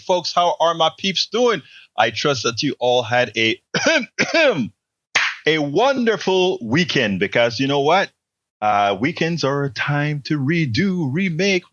Folks, how are my peeps doing? I trust that you all had a a wonderful weekend because you know what? Weekends are a time to redo, remake.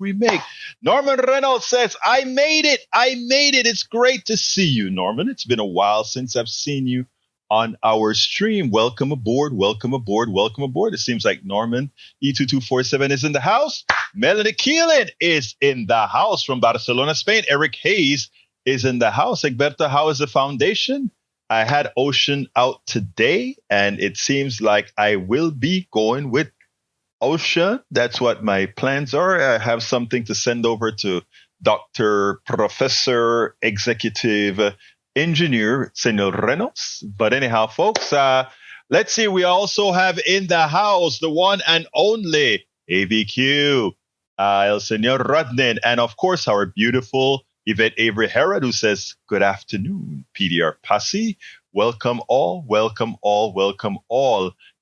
Norman Reynolds says, I made it. I made it. It's great to see you, Norman. It's been a while since I've seen you on our stream. Welcome aboard. It seems like Norman E2247 is in the house. Melanie Keelan is in the house from Barcelona, Spain. Eric Hayes is in the house. Egberto, how is the foundation? I had Ocean out today, and it seems like I will be going with Ocean. That's what my plans are. I have something to send over to Dr. Professor Executive Engineer Senor Reynolds. But anyhow, folks, let's see. We also have in the house the one and only ABQ, El Senor Rodnin, and of course our beautiful Yvette Avery Herod, who says, good afternoon, PDR Posse. Welcome all.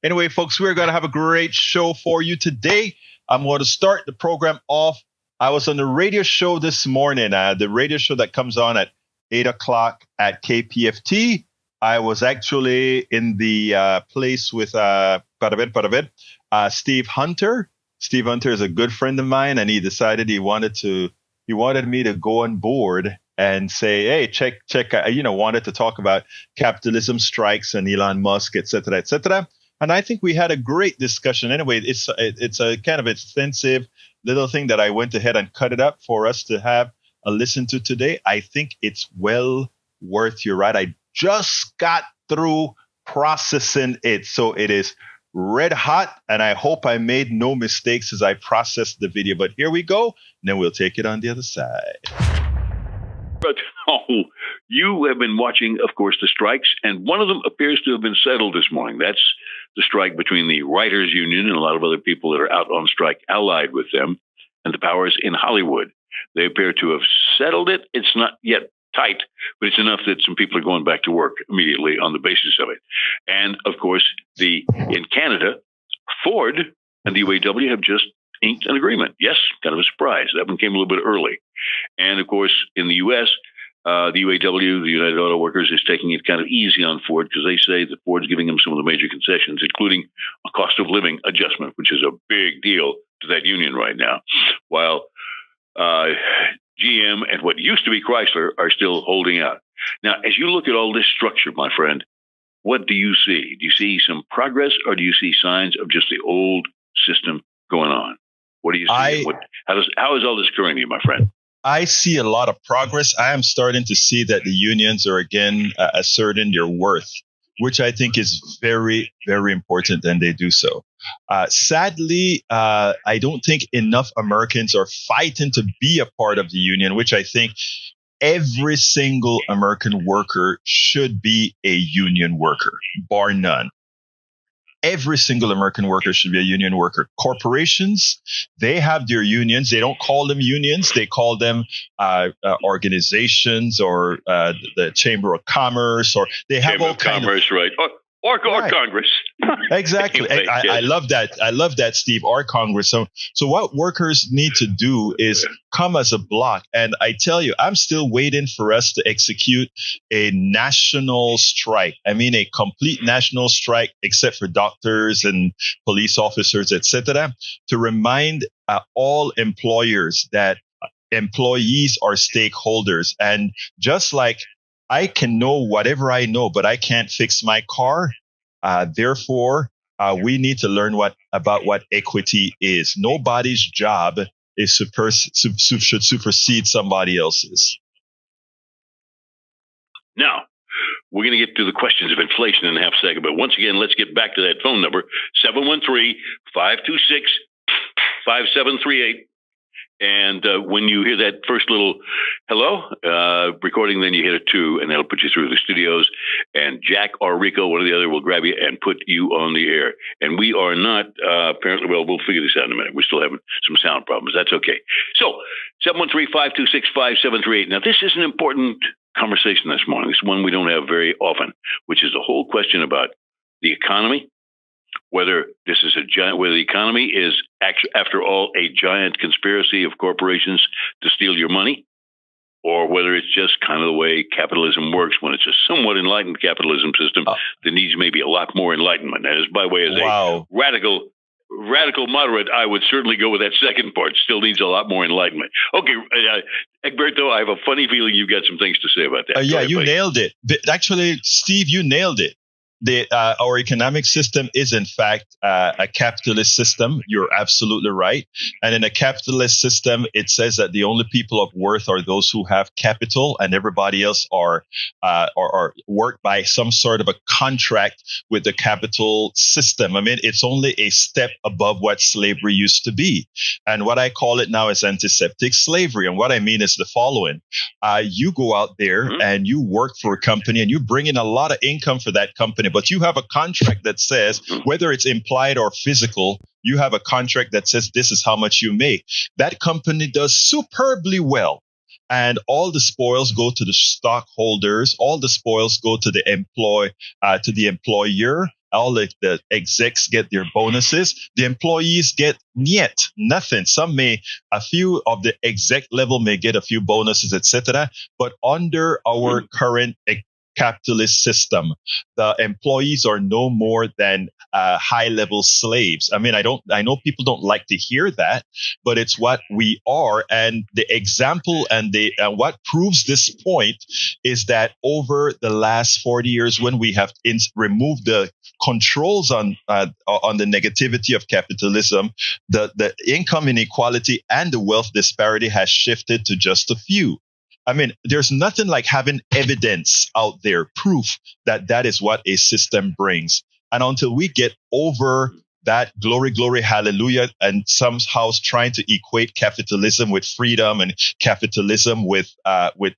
Anyway, folks, we're going to have a great show for you today. I'm going to start the program off. I was on the radio show this morning, the radio show that comes on at 8 o'clock at KPFT. I was actually in the place with Steve Hunter. Steve Hunter is a good friend of mine, and he decided he wanted me to go on board and say, hey, check, wanted to talk about capitalism, strikes, and Elon Musk, et cetera. And I think we had a great discussion. Anyway, it's a kind of extensive little thing that I went ahead and cut it up for us to have a listen to today. I think it's well worth your ride. I just got through processing it, so it is red hot, and I hope I made no mistakes as I processed the video. But here we go, and then we'll take it on the other side. But you have been watching, of course, the strikes, and one of them appears to have been settled this morning. That's the strike between the Writers Union and a lot of other people that are out on strike allied with them and the powers in Hollywood. They appear to have settled it. It's not yet tight, but it's enough that some people are going back to work immediately on the basis of it. And, of course, in Canada, Ford and the UAW have just inked an agreement. Yes, kind of a surprise. That one came a little bit early. And, of course, in the U.S., the UAW, the United Auto Workers, is taking it kind of easy on Ford because they say that Ford's giving them some of the major concessions, including a cost of living adjustment, which is a big deal to that union right now, while GM and what used to be Chrysler are still holding out. Now, as you look at all this structure, my friend, what do you see? Do you see some progress, or do you see signs of just the old system going on? What do you see? How is all this occurring to you, my friend? I see a lot of progress. I am starting to see that the unions are again asserting their worth, which I think is very, very important, and they do so. Sadly, I don't think enough Americans are fighting to be a part of the union, which I think every single American worker should be a union worker, bar none. Every single American worker should be a union worker. Corporations, they have their unions. They don't call them unions. They call them organizations, or the Chamber of Commerce, or they have Chamber all of kinds Commerce, of, right? Or right. Congress. Exactly. Anyway, I yes. love that. I love that, Steve, our Congress. So what workers need to do is come as a block. And I tell you, I'm still waiting for us to execute a national strike. I mean, a complete national strike, except for doctors and police officers, etc., to remind all employers that employees are stakeholders. And just like I can know whatever I know, but I can't fix my car. Therefore, we need to learn about what equity is. Nobody's job is should supersede somebody else's. Now, we're going to get to the questions of inflation in a half second. But once again, let's get back to that phone number, 713-526-5738. And when you hear that first little hello recording, then you hit a 2, and that'll put you through the studios. And Jack or Rico, one or the other, will grab you and put you on the air. And we are not, apparently, well, we'll figure this out in a minute. We're still having some sound problems. That's okay. So, 713-526-5738. Now, this is an important conversation this morning. It's one we don't have very often, which is the whole question about the economy, whether the economy is after all a giant conspiracy of corporations to steal your money, or whether it's just kind of the way capitalism works. When it's a somewhat enlightened capitalism system, there needs maybe a lot more enlightenment. And as by way as a radical moderate, I would certainly go with that second part. Still needs a lot more enlightenment. Okay, Egberto, I have a funny feeling you've got some things to say about that. Yeah, you nailed it. Actually, Steve, you nailed it. Our economic system is, in fact, a capitalist system. You're absolutely right. And in a capitalist system, it says that the only people of worth are those who have capital, and everybody else are worked by some sort of a contract with the capital system. I mean, it's only a step above what slavery used to be. And what I call it now is antiseptic slavery. And what I mean is the following. You go out there and you work for a company and you bring in a lot of income for that company. But you have a contract that says, whether it's implied or physical, you have a contract that says this is how much you make. That company does superbly well. And all the spoils go to the stockholders. All the spoils go to the employer. All the execs get their bonuses. The employees get nothing. A few of the exec level may get a few bonuses, etc. But under our current capitalist system, the employees are no more than high-level slaves. I mean, I know people don't like to hear that, but it's what we are. And the example and what proves this point is that over the last 40 years, when we have removed the controls on the negativity of capitalism, the income inequality and the wealth disparity has shifted to just a few. I mean, there's nothing like having evidence out there, proof that is what a system brings. And until we get over that glory, glory, hallelujah, and somehow trying to equate capitalism with freedom and capitalism with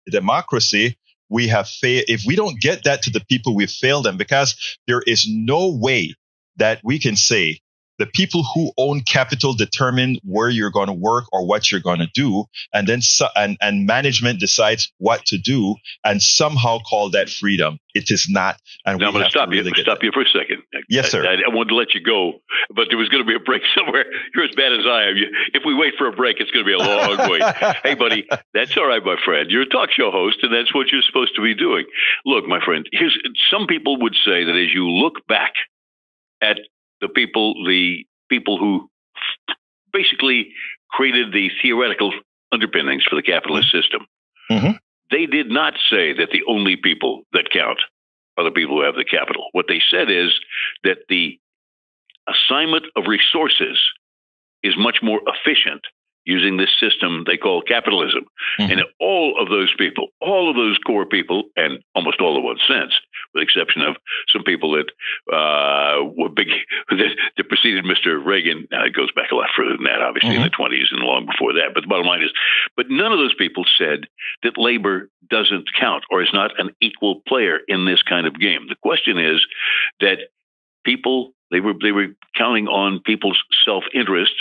democracy, we have failed. If we don't get that to the people, we've failed them, because there is no way that we can say the people who own capital determine where you're going to work or what you're going to do, and then and management decides what to do, and somehow call that freedom. It is not. And now I'm going to stop you for a second. Yes, sir. I wanted to let you go, but there was going to be a break somewhere. You're as bad as I am. If we wait for a break, it's going to be a long wait. Hey, buddy, that's all right, my friend. You're a talk show host, and that's what you're supposed to be doing. Look, my friend, some people would say that as you look back at the people who basically created the theoretical underpinnings for the capitalist system. They did not say that the only people that count are the people who have the capital. What they said is that the assignment of resources is much more efficient using this system they call capitalism. And all of those people, all of those core people, and almost all of 1 cent, with the exception of some people that were big, that preceded Mr. Reagan. Now, it goes back a lot further than that, obviously, in the 20s and long before that. But the bottom line is, but none of those people said that labor doesn't count or is not an equal player in this kind of game. The question is that people, they were counting on people's self-interest,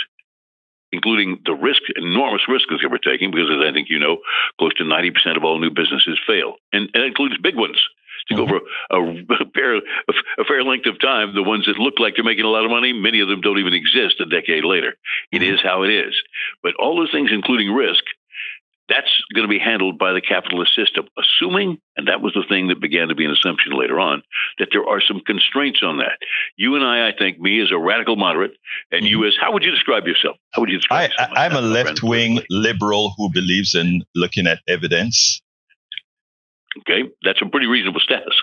including the enormous risk that they were taking, because as I think you know, close to 90% of all new businesses fail. And that includes big ones. To go for a fair length of time, the ones that look like they're making a lot of money, many of them don't even exist a decade later. It is how it is. But all those things, including risk, that's going to be handled by the capitalist system, assuming, and that was the thing that began to be an assumption later on, that there are some constraints on that. You and I think, me as a radical moderate, and you as, how would you describe yourself? How would you describe yourself? I'm a left-wing liberal who believes in looking at evidence. Okay, that's a pretty reasonable status.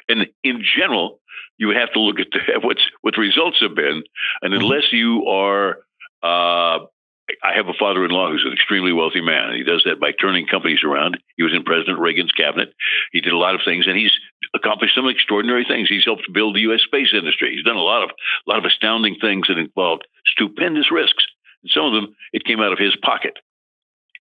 And in general, you would have to look at what the results have been. And unless you are, I have a father-in-law who's an extremely wealthy man, and he does that by turning companies around. He was in President Reagan's cabinet. He did a lot of things, and he's accomplished some extraordinary things. He's helped build the U.S. space industry. He's done a lot of astounding things that involved stupendous risks. And some of them, it came out of his pocket.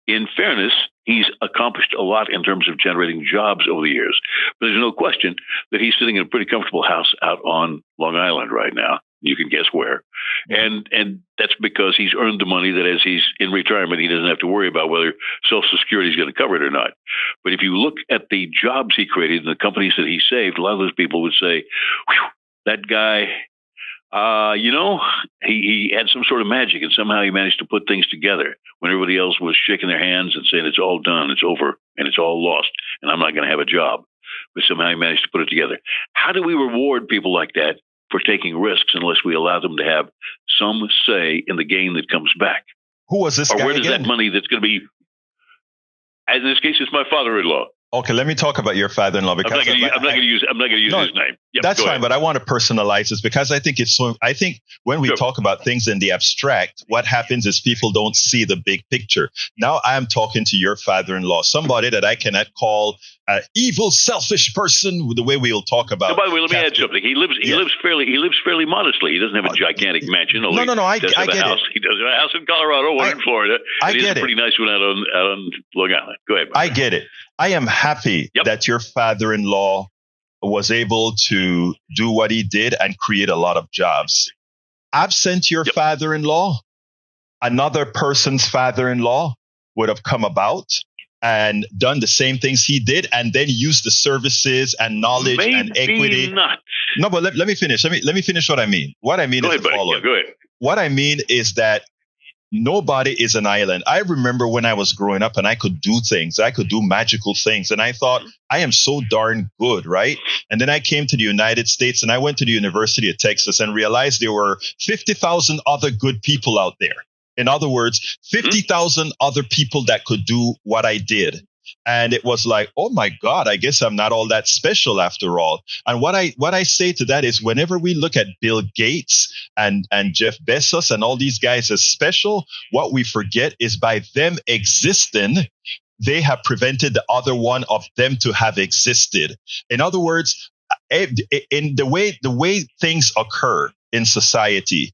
In fairness, he's accomplished a lot in terms of generating jobs over the years. But there's no question that he's sitting in a pretty comfortable house out on Long Island right now. You can guess where. And that's because he's earned the money that as he's in retirement, he doesn't have to worry about whether Social Security is going to cover it or not. But if you look at the jobs he created and the companies that he saved, a lot of those people would say, that guy, He had some sort of magic, and somehow he managed to put things together when everybody else was shaking their hands and saying it's all done, it's over, and it's all lost, and I'm not going to have a job. But somehow he managed to put it together. How do we reward people like that for taking risks unless we allow them to have some say in the gain that comes back? Who was this or guy where does again? that money that's going to be? As in this case, it's my father-in-law. Okay, let me talk about your father-in-law because I'm not going to use his name. Yep, that's fine, ahead. but I want to personalize this because I think I think when we talk about things in the abstract, what happens is people don't see the big picture. Now I am talking to your father-in-law, somebody that I cannot call an evil, selfish person. The way we'll talk about. So by the way, let me add something. He lives fairly modestly. He doesn't have a gigantic mansion. No. I get it. He does have a house in Colorado, one in Florida. And he has a pretty nice one out on Long Island. Go ahead. I get it. I am happy that your father-in-law was able to do what he did and create a lot of jobs. Absent your father-in-law, another person's father-in-law would have come about and done the same things he did and then used the services and knowledge and equity. Not. No, but let me finish. Let me finish what I mean. What I mean is the following. Go ahead. What I mean is that nobody is an island. I remember when I was growing up and I could do things. I could do magical things. And I thought, I am so darn good, right? And then I came to the United States and I went to the University of Texas and realized there were 50,000 other good people out there. In other words, 50,000 other people that could do what I did. And it was like, oh my God, I guess I'm not all that special after all. And what I say to that is whenever we look at Bill Gates and Jeff Bezos and all these guys as special, what we forget is by them existing, they have prevented the other one of them to have existed. In other words, in the way things occur in society,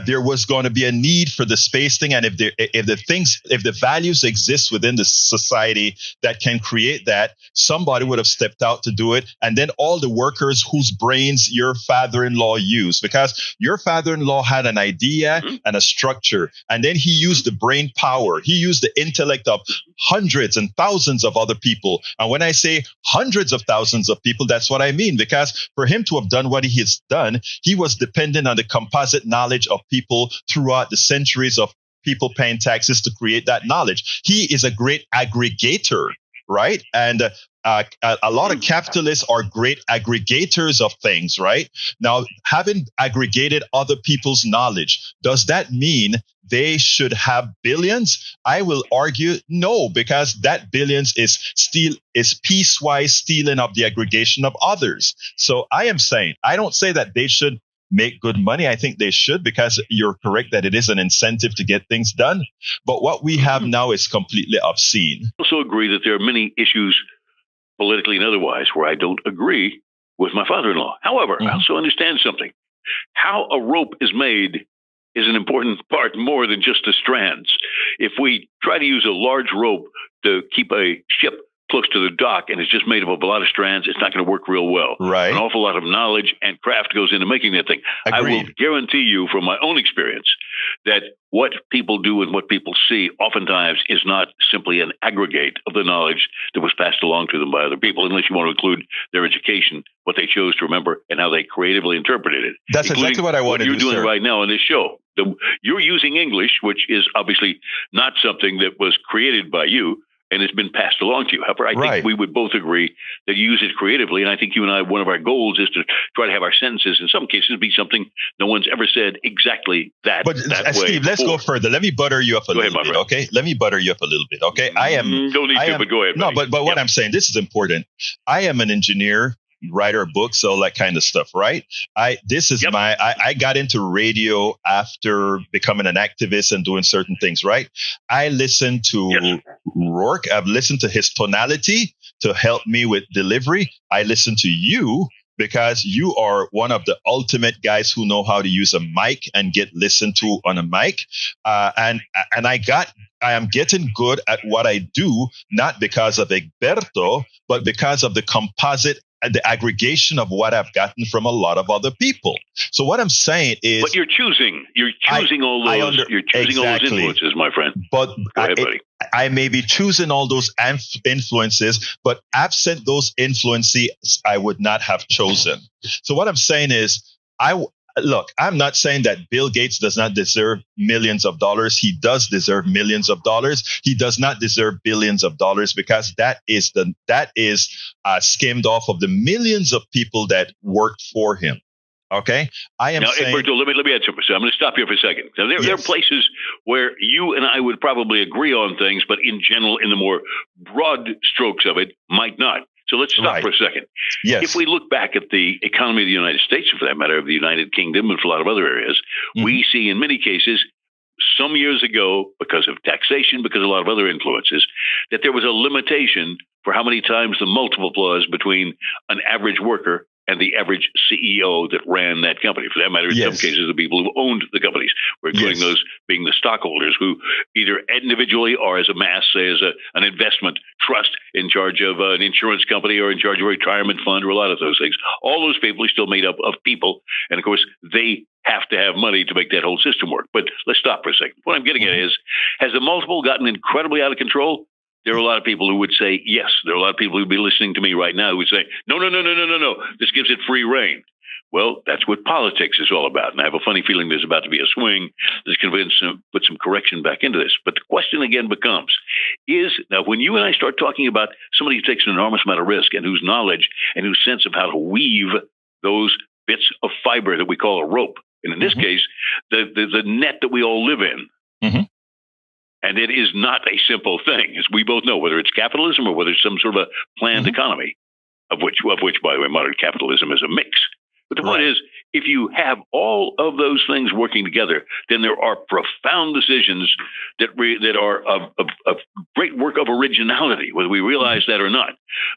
there was going to be a need for the space thing. And if the values exist within the society that can create that, somebody would have stepped out to do it. And then all the workers whose brains your father-in-law used, because your father-in-law had an idea and a structure. And then he used the brain power. He used the intellect of hundreds and thousands of other people. And when I say hundreds of thousands of people, that's what I mean. Because for him to have done what he has done, he was dependent on the composite knowledge of people throughout the centuries of people paying taxes to create that knowledge. He is a great aggregator, right? And a lot of capitalists are great aggregators of things, right? Now, having aggregated other people's knowledge, does that mean they should have billions? I will argue no, because that billions is piecewise stealing of the aggregation of others. So I am saying, I don't say that they should make good money. I think they should, because you're correct that it is an incentive to get things done. But what we have now is completely obscene. I also agree that there are many issues, politically and otherwise, where I don't agree with my father-in-law. However, I also understand something. How a rope is made is an important part more than just the strands. If we try to use a large rope to keep a ship close to the dock and it's just made up of a lot of strands, it's not going to work real well. Right. An awful lot of knowledge and craft goes into making that thing. Agreed. I will guarantee you from my own experience that what people do and what people see oftentimes is not simply an aggregate of the knowledge that was passed along to them by other people, unless you want to include their education, what they chose to remember, and how they creatively interpreted it. That's exactly what I wanted to do. What you're doing right now on this show. You're using English, which is obviously not something that was created by you, and it's been passed along to you. However, I think we would both agree that you use it creatively. And I think you and I, one of our goals is to try to have our sentences, in some cases, be something no one's ever said exactly that way. But Steve, let's go further. Let me butter you up a little bit, okay? Let me butter you up a little bit, okay? Don't need to, but go ahead. No, but what I'm saying, this is important. I am an engineer, writer of books, all that kind of stuff, right? I got into radio after becoming an activist and doing certain things, right? I listened to Rourke. I've listened to his tonality to help me with delivery. I listen to you because you are one of the ultimate guys who know how to use a mic and get listened to on a mic. And I am getting good at what I do, not because of Egberto, but because of the composite and the aggregation of what I've gotten from a lot of other people. So what I'm saying is, but you're choosing all those influences, my friend. But go ahead, buddy. I may be choosing all those influences, but absent those influences, I would not have chosen. So what I'm saying is, look, I'm not saying that Bill Gates does not deserve millions of dollars. He does deserve millions of dollars. He does not deserve billions of dollars, because that is skimmed off of the millions of people that worked for him. Okay, I am now, saying. Egberto, let me add something. So I'm going to stop you for a second. Now, there are places where you and I would probably agree on things, but in general, in the more broad strokes of it, might not. So let's stop for a second. Yes. If we look back at the economy of the United States, for that matter, of the United Kingdom and for a lot of other areas, we see in many cases, some years ago, because of taxation, because of a lot of other influences, that there was a limitation for how many times the multiple was between an average worker and the average CEO that ran that company. For that matter, in some cases, the people who owned the companies, were including those being the stockholders, who either individually or as a mass, say as an investment trust in charge of an insurance company or in charge of a retirement fund or a lot of those things. All those people are still made up of people. And of course, they have to have money to make that whole system work. But let's stop for a second. What I'm getting at is, has the multiple gotten incredibly out of control? There are a lot of people who would say yes. There are a lot of people who'd be listening to me right now who would say, no. This gives it free reign. Well, that's what politics is all about. And I have a funny feeling there's about to be a swing that's going to put some correction back into this. But the question again becomes, now when you and I start talking about somebody who takes an enormous amount of risk and whose knowledge and whose sense of how to weave those bits of fiber that we call a rope, and in this case, the net that we all live in, and it is not a simple thing, as we both know, whether it's capitalism or whether it's some sort of a planned economy, of which, by the way, modern capitalism is a mix. But the point is, if you have all of those things working together, then there are profound decisions that are of great work of originality, whether we realize that or not.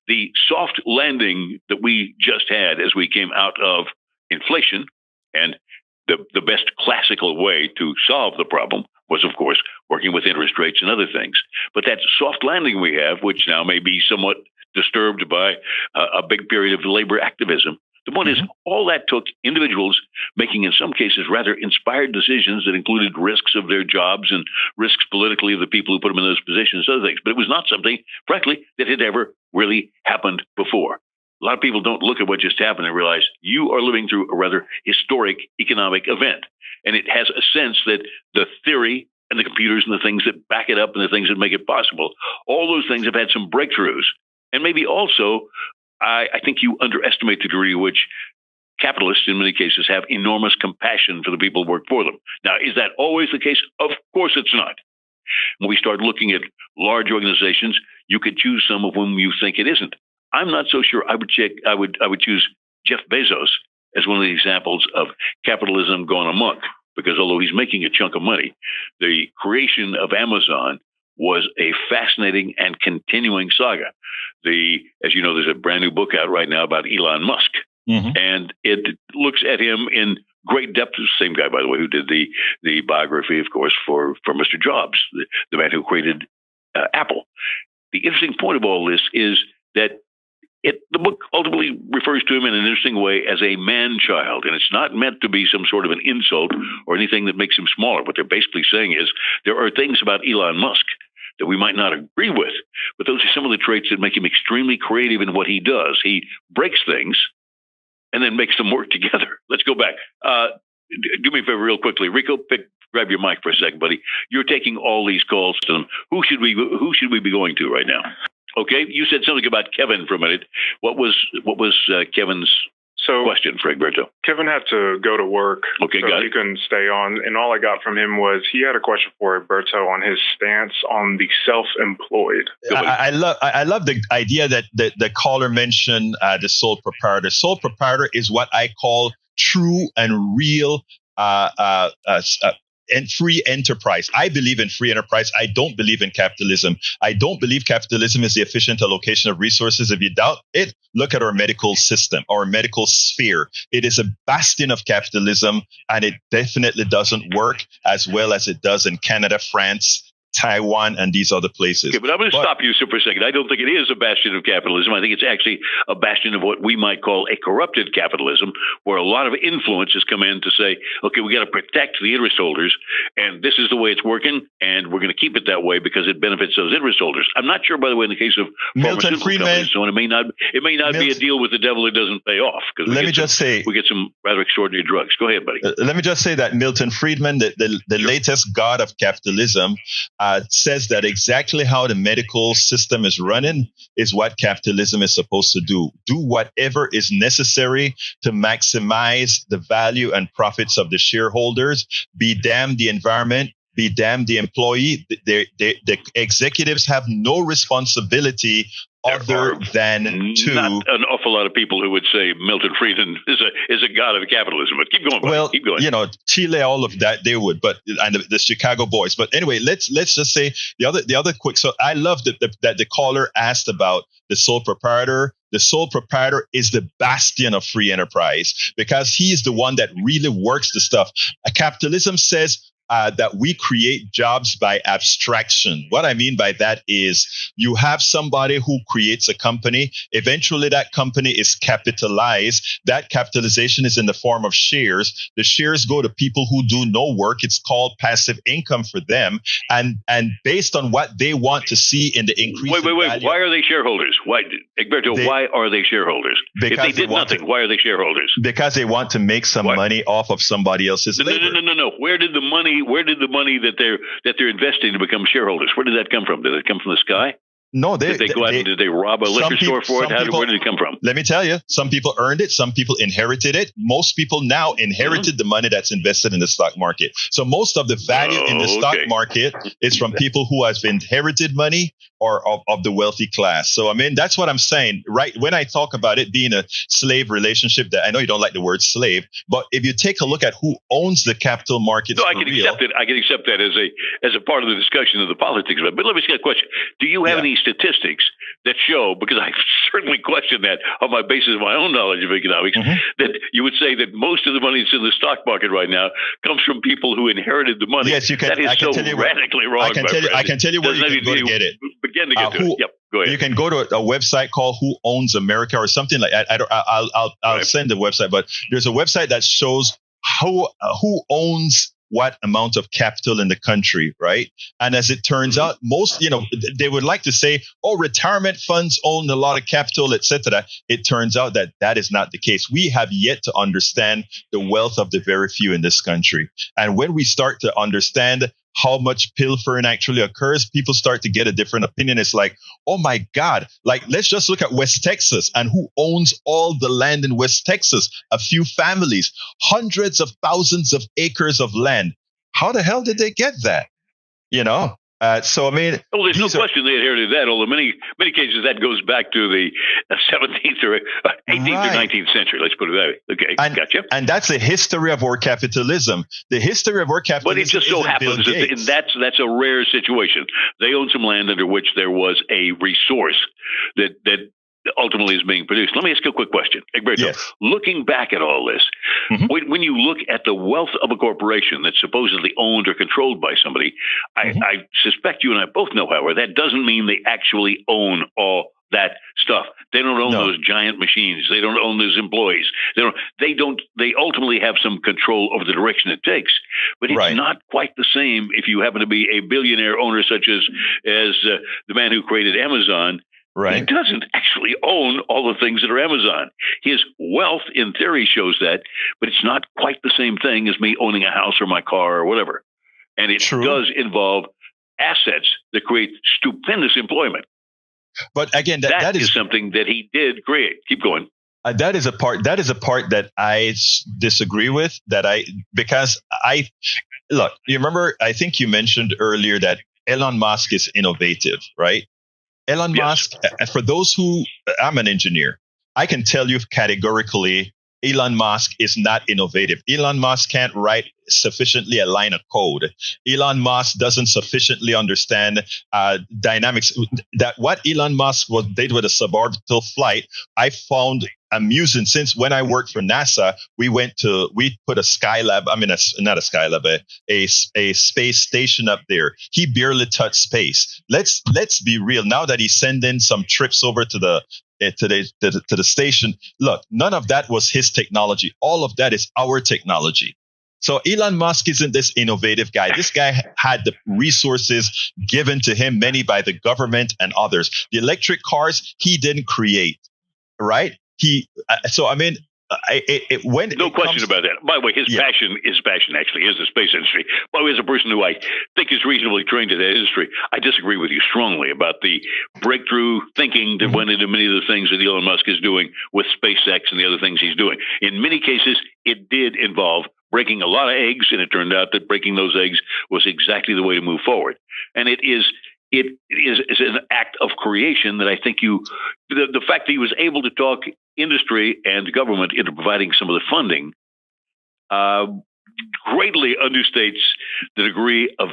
The soft landing that we just had as we came out of inflation, and the best classical way to solve the problem was, of course, working with interest rates and other things. But that soft landing we have, which now may be somewhat disturbed by a big period of labor activism, the point is, all that took individuals making, in some cases, rather inspired decisions that included risks of their jobs and risks politically of the people who put them in those positions, other things. But it was not something, frankly, that had ever really happened before. A lot of people don't look at what just happened and realize you are living through a rather historic economic event. And it has a sense that the theory and the computers and the things that back it up and the things that make it possible, all those things have had some breakthroughs. And maybe also, I think you underestimate the degree to which capitalists in many cases have enormous compassion for the people who work for them. Now, is that always the case? Of course it's not. When we start looking at large organizations, you could choose some of whom you think it isn't. I'm not so sure I would choose Jeff Bezos as one of the examples of capitalism gone amok, because although he's making a chunk of money, the creation of Amazon was a fascinating and continuing saga. As you know, there's a brand new book out right now about Elon Musk, and it looks at him in great depth. The same guy, by the way, who did the biography, of course, for Mr. Jobs, the man who created Apple. The interesting point of all this is that the book ultimately refers to him in an interesting way as a man-child, and it's not meant to be some sort of an insult or anything that makes him smaller. What they're basically saying is there are things about Elon Musk that we might not agree with, but those are some of the traits that make him extremely creative in what he does. He breaks things and then makes them work together. Let's go back. Do me a favor real quickly. Rico, grab your mic for a second, buddy. You're taking all these calls to them. Who should we be going to right now? Okay, you said something about Kevin for a minute. What was Kevin's question for Egberto? Kevin had to go to work, so he couldn't stay on. And all I got from him was he had a question for Egberto on his stance on the self-employed. I love the idea that the caller mentioned the sole proprietor. Sole proprietor is what I call true and real and free enterprise. I believe in free enterprise. I don't believe in capitalism. I don't believe capitalism is the efficient allocation of resources. If you doubt it, look at our medical system, our medical sphere. It is a bastion of capitalism, and it definitely doesn't work as well as it does in Canada, France, Taiwan, and these other places. Okay, but I'm going to stop you for a second. I don't think it is a bastion of capitalism. I think it's actually a bastion of what we might call a corrupted capitalism, where a lot of influence has come in to say, okay, we got to protect the interest holders, and this is the way it's working, and we're going to keep it that way because it benefits those interest holders. I'm not sure, by the way, in the case of Milton Friedman, so it may not be a deal with the devil that doesn't pay off. Let me just say, we get some rather extraordinary drugs. Go ahead, buddy. Let me just say that Milton Friedman, the latest god of capitalism, says that exactly how the medical system is running is what capitalism is supposed to do. Do whatever is necessary to maximize the value and profits of the shareholders. Be damned the environment. Be damned the employee. The executives have no responsibility other than to. Not an awful lot of people who would say Milton Friedman is a god of capitalism. But keep going, buddy. Well, keep going. Chile, all of that they would, but and the Chicago boys. But anyway, let's just say the other quick. So I love that the caller asked about the sole proprietor. The sole proprietor is the bastion of free enterprise because he is the one that really works the stuff. Capitalism says that we create jobs by abstraction. What I mean by that is you have somebody who creates a company. Eventually, that company is capitalized. That capitalization is in the form of shares. The shares go to people who do no work. It's called passive income for them. And based on what they want to see in the increase. Wait. Why are they shareholders? Why, Egberto, why are they shareholders? If they did nothing, why are they shareholders? Because they want to make some money off of somebody else's labor. No. Where did the money that they're investing to become shareholders? Where did that come from? Did it come from the sky? No, did they go out and did they rob a liquor store for it? Where did it come from? Let me tell you, some people earned it, some people inherited it. Most people now inherited the money that's invested in the stock market. So most of the value in the stock market is from people who have inherited money or of the wealthy class. So I mean, that's what I'm saying. Right when I talk about it being a slave relationship, that I know you don't like the word slave, but if you take a look at who owns the capital markets, I can accept it. I can accept that as a part of the discussion of the politics. But let me ask you a question: do you have any statistics that show, because I certainly question that on my basis of my own knowledge of economics, that you would say that most of the money that's in the stock market right now comes from people who inherited the money? Yes, you can. That is so radically wrong. I can tell you where you can go to get it. Begin to get to it. Yep. Go ahead. You can go to a website called Who Owns America or something like that. I'll send the website, but there's a website that shows who owns what amount of capital in the country, right? And as it turns out, most, they would like to say, retirement funds own a lot of capital, etc. It turns out that is not the case. We have yet to understand the wealth of the very few in this country. And when we start to understand how much pilfering actually occurs, people start to get a different opinion. It's like, oh my God, like, let's just look at West Texas and who owns all the land in West Texas. A few families, hundreds of thousands of acres of land. How the hell did they get that? So, I mean, there's no question they inherited that. Although many cases that goes back to the 17th or 18th or 19th century. Let's put it that way. Okay, gotcha. And that's the history of our capitalism. The history of our capitalism. But it just so happens that that's a rare situation. They own some land under which there was a resource that ultimately is being produced. Let me ask you a quick question. Egberto, looking back at all this, when you look at the wealth of a corporation that's supposedly owned or controlled by somebody, I suspect you and I both know, however, that doesn't mean they actually own all that stuff. They don't own those giant machines. They don't own those employees. They ultimately have some control over the direction it takes, but it's not quite the same if you happen to be a billionaire owner such as the man who created Amazon. Right. He doesn't actually own all the things that are Amazon. His wealth, in theory, shows that, but it's not quite the same thing as me owning a house or my car or whatever. And it does involve assets that create stupendous employment. But again, that is something that he did create. Keep going. That is a part that I disagree with. Because look, you remember, I think you mentioned earlier that Elon Musk is innovative, right? Elon Musk, for those who, I'm an engineer, I can tell you categorically Elon Musk is not innovative. Elon Musk can't write sufficiently a line of code. Elon Musk doesn't sufficiently understand dynamics. That what Elon Musk did with a suborbital flight, I found amusing. Since when I worked for NASA, we put a Skylab. I mean, not a Skylab, a space station up there. He barely touched space. Let's be real. Now that he's sending some trips over to the station, look, none of that was his technology. All of that is our technology. So Elon Musk isn't this innovative guy. This guy had the resources given to him, many by the government and others. The electric cars he didn't create, right? No question about that. By the way, his passion actually is the space industry. By the way, as a person who I think is reasonably trained in that industry, I disagree with you strongly about the breakthrough thinking that went into many of the things that Elon Musk is doing with SpaceX and the other things he's doing. In many cases, it did involve breaking a lot of eggs, and it turned out that breaking those eggs was exactly the way to move forward. And it is an act of creation that I think the fact that he was able to talk industry and government into providing some of the funding greatly understates the degree of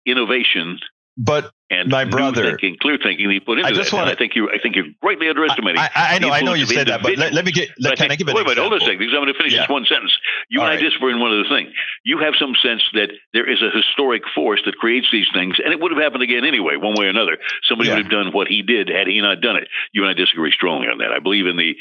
innovation. But and my brother, clear thinking he put into that. I think you're greatly underestimating. I know you said that, but let me get. Can I give an example? Wait, hold on a second, because I'm going to finish this one sentence. You and I differ in one other thing. You have some sense that there is a historic force that creates these things, and it would have happened again anyway, one way or another. Somebody would have done what he did had he not done it. You and I disagree strongly on that. I believe in the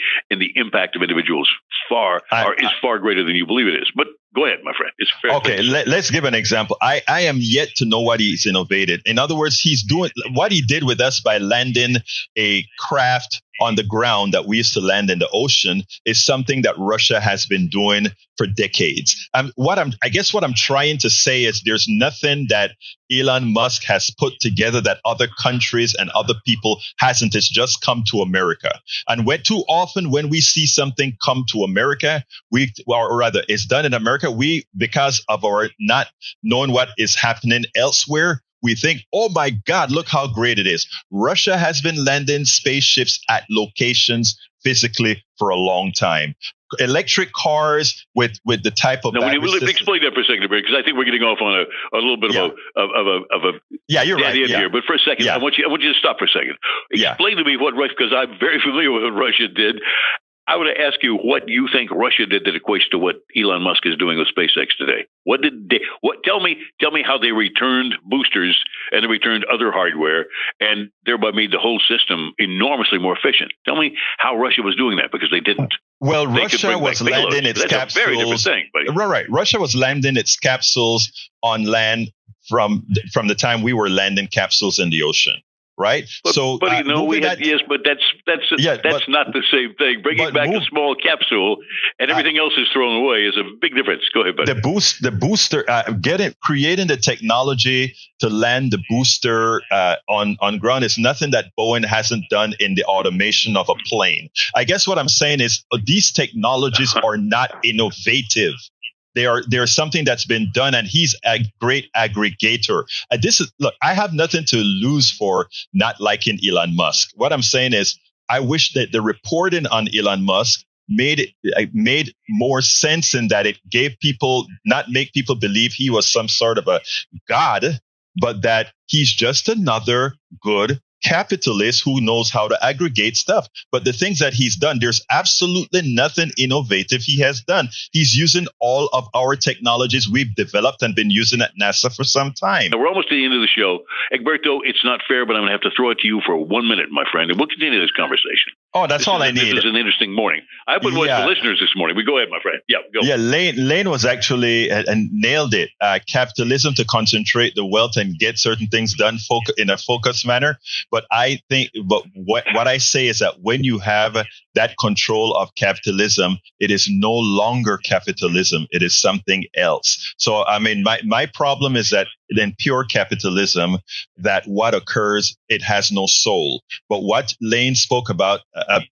impact of individuals is far greater than you believe it is. But go ahead, my friend. It's fair. Okay, let's give an example. I am yet to know what he's innovated. In other words, he's doing what he did with us by landing a craft on the ground that we used to land in the ocean is something that Russia has been doing for decades. What I'm trying to say is there's nothing that Elon Musk has put together that other countries and other people hasn't. It's just come to America. And too often when we see something come to America, it's done in America, because of our not knowing what is happening elsewhere, we think, oh my God, look how great it is. Russia has been landing spaceships at locations physically for a long time. Electric cars with the type of explain that for a second, because I think we're getting off on a little bit of a you're right here. But for a second, I want you to stop for a second. Explain to me what Russia, because I'm very familiar with what Russia did. I want to ask you what you think Russia did that equates to what Elon Musk is doing with SpaceX today. Tell me how they returned boosters and they returned other hardware and thereby made the whole system enormously more efficient. Tell me how Russia was doing that, because they didn't. Well, Russia was landing its capsules. That's a very different thing, buddy. Right. Russia was landing its capsules on land from the time we were landing capsules in the ocean. Right. But that's not the same thing. Bringing back a small capsule and everything else is thrown away is a big difference. Go ahead, buddy. The booster, creating the technology to land the booster on ground is nothing that Boeing hasn't done in the automation of a plane. I guess what I'm saying is these technologies are not innovative. They're something that's been done, and he's a great aggregator. Look, I have nothing to lose for not liking Elon Musk. What I'm saying is, I wish that the reporting on Elon Musk made more sense in that it not make people believe he was some sort of a god, but that he's just another good capitalist who knows how to aggregate stuff. But the things that he's done, there's absolutely nothing innovative he has done. He's using all of our technologies we've developed and been using at NASA for some time. We're almost at the end of the show. Egberto, it's not fair, but I'm going to have to throw it to you for 1 minute, my friend, and we'll continue this conversation. Oh, that's all I need. This is an interesting morning. I put voice to listeners this morning. Go ahead, my friend. Yeah, go. Yeah, Lane was actually and nailed it. Capitalism to concentrate the wealth and get certain things done in a focused manner. But what I say is that when you have that control of capitalism, it is no longer capitalism. It is something else. So, I mean, my problem is that in pure capitalism, that what occurs, it has no soul. But what Lane spoke about,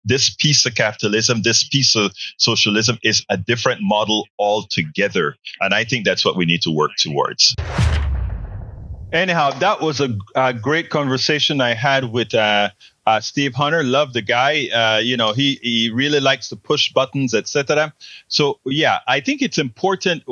this piece of capitalism, this piece of socialism is a different model altogether. And I think that's what we need to work towards. Anyhow, that was a great conversation I had with Steve Hunter, love the guy. He really likes to push buttons, etc. So yeah, I think it's important.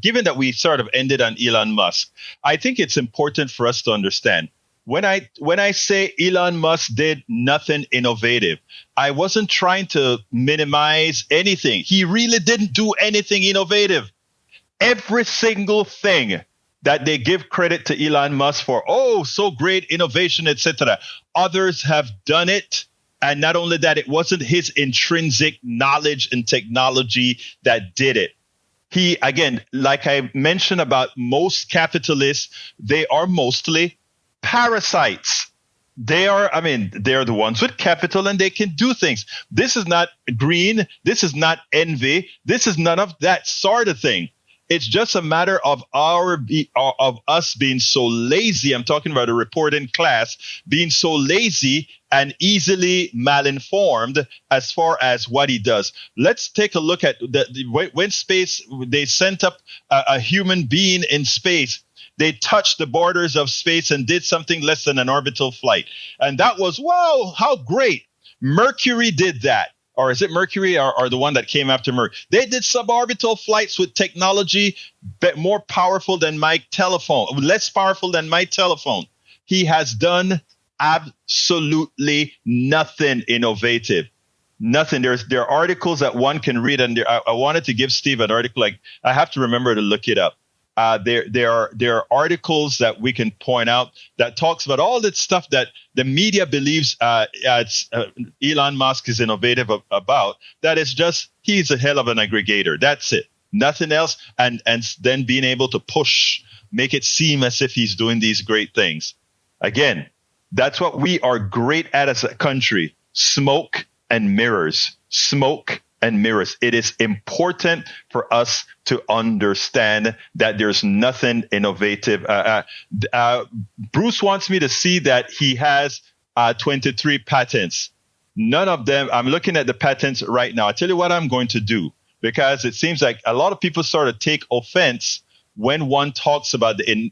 Given that we sort of ended on Elon Musk, I think it's important for us to understand. When I say Elon Musk did nothing innovative, I wasn't trying to minimize anything. He really didn't do anything innovative. Every single thing that they give credit to Elon Musk for, oh, so great innovation, etc. Others have done it. And not only that, it wasn't his intrinsic knowledge and technology that did it. He, again, like I mentioned about most capitalists, they are mostly parasites. They're the ones with capital and they can do things. This is not green. This is not envy. This is none of that sort of thing. It's just a matter of us being so lazy. I'm talking about a reporting class being so lazy and easily malinformed as far as what he does. Let's take a look at when space, they sent up a human being in space. They touched the borders of space and did something less than an orbital flight. And that was, wow, how great. Mercury did that. Or is it Mercury or the one that came after Mercury? They did suborbital flights with technology more powerful than my telephone, less powerful than my telephone. He has done absolutely nothing innovative. Nothing. There are articles that one can read, and I wanted to give Steve an article. Like, I have to remember to look it up. There are articles that we can point out that talks about all that stuff that the media believes Elon Musk is innovative about. That is just, he's a hell of an aggregator. That's it. Nothing else. And then being able to make it seem as if he's doing these great things. Again, that's what we are great at as a country. Smoke and mirrors. Smoke and mirrors. It is important for us to understand that there's nothing innovative. Bruce wants me to see that he has 23 patents. None of them, I'm looking at the patents right now. I tell you what I'm going to do, because it seems like a lot of people sort of take offense when one talks about the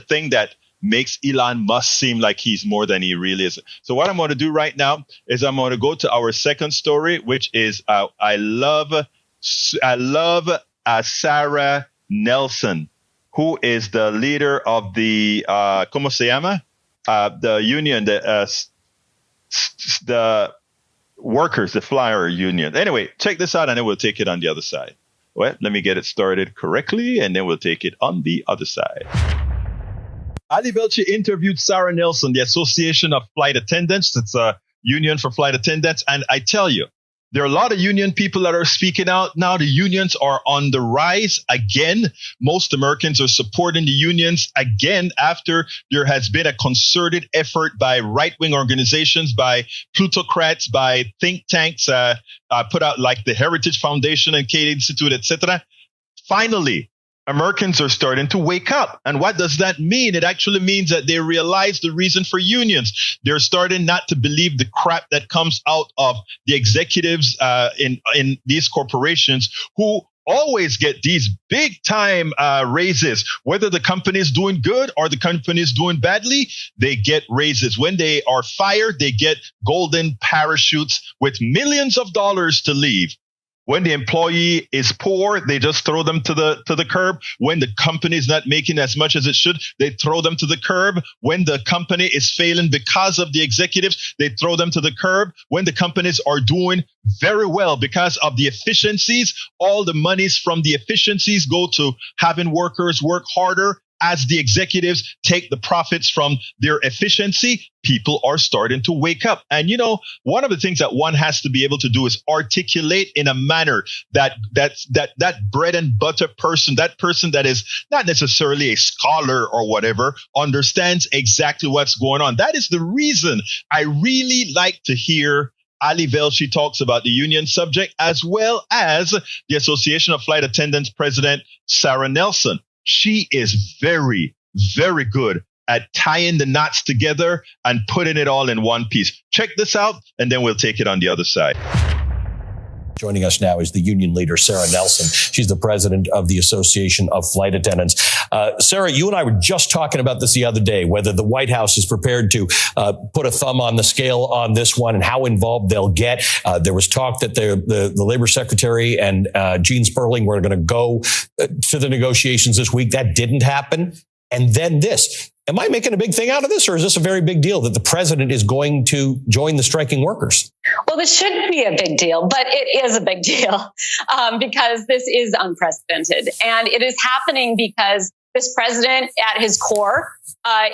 thing that makes Elon Musk seem like he's more than he really is. So what I'm going to do right now is I'm going to go to our second story, which is I love Sara Nelson, who is the leader of the ¿cómo se llama? The union, the workers, the flyer union. Anyway, check this out, and then we'll take it on the other side. Well, let me get it started correctly, and then we'll take it on the other side. Ali Velshi interviewed Sara Nelson, the Association of Flight Attendants. It's a union for flight attendants. And I tell you, there are a lot of union people that are speaking out now. The unions are on the rise again. Most Americans are supporting the unions again after there has been a concerted effort by right-wing organizations, by plutocrats, by think tanks put out like the Heritage Foundation and Cato Institute, etc. Finally, Americans are starting to wake up. And what does that mean? It actually means that they realize the reason for unions. They're starting not to believe the crap that comes out of the executives in these corporations, who always get these big time raises. Whether the company is doing good or the company is doing badly, they get raises. When they are fired, they get golden parachutes with millions of dollars to leave. When the employee is poor, they just throw them to the curb. When the company is not making as much as it should, they throw them to the curb. When the company is failing because of the executives, they throw them to the curb. When the companies are doing very well because of the efficiencies, all the monies from the efficiencies go to having workers work harder. As the executives take the profits from their efficiency, people are starting to wake up. And, you know, one of the things that one has to be able to do is articulate in a manner that bread and butter person, that person that is not necessarily a scholar or whatever, understands exactly what's going on. That is the reason I really like to hear Ali Velshi talks about the union subject, as well as the Association of Flight Attendants President Sara Nelson. She is very, very good at tying the knots together and putting it all in one piece. Check this out, and then we'll take it on the other side. Joining us now is the union leader, Sara Nelson. She's the president of the Association of Flight Attendants. Sarah, you and I were just talking about this the other day, whether the White House is prepared to put a thumb on the scale on this one and how involved they'll get. There was talk that the Labor Secretary and Gene Sperling were going to go to the negotiations this week. That didn't happen. And then this. Am I making a big thing out of this, or is this a very big deal that the president is going to join the striking workers? Well, this shouldn't be a big deal, but it is a big deal because this is unprecedented. And it is happening because this president at his core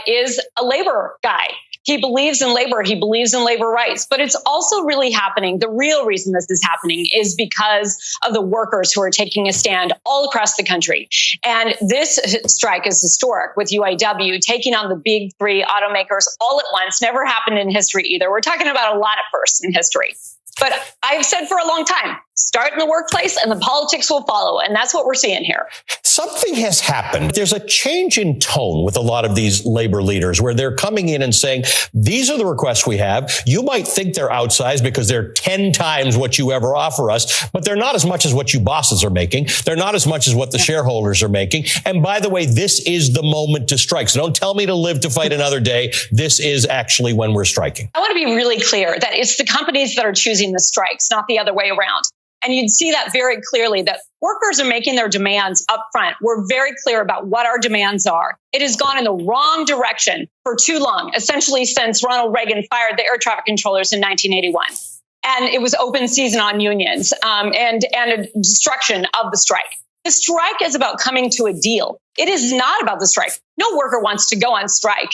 is a labor guy. He believes in labor. He believes in labor rights. But it's also really happening. The real reason this is happening is because of the workers who are taking a stand all across the country. And this strike is historic, with UAW taking on the big three automakers all at once. Never happened in history either. We're talking about a lot of firsts in history. But I've said for a long time, start in the workplace and the politics will follow. And that's what we're seeing here. Something has happened. There's a change in tone with a lot of these labor leaders where they're coming in and saying, these are the requests we have. You might think they're outsized because they're 10 times what you ever offer us, but they're not as much as what you bosses are making. They're not as much as what the shareholders are making. And by the way, this is the moment to strike. So don't tell me to live to fight another day. This is actually when we're striking. I want to be really clear that it's the companies that are choosing the strikes, not the other way around. And you'd see that very clearly, that workers are making their demands up front. We're very clear about what our demands are. It has gone in the wrong direction for too long, essentially since Ronald Reagan fired the air traffic controllers in 1981. And it was open season on unions and a destruction of the strike. The strike is about coming to a deal. It is not about the strike. No worker wants to go on strike.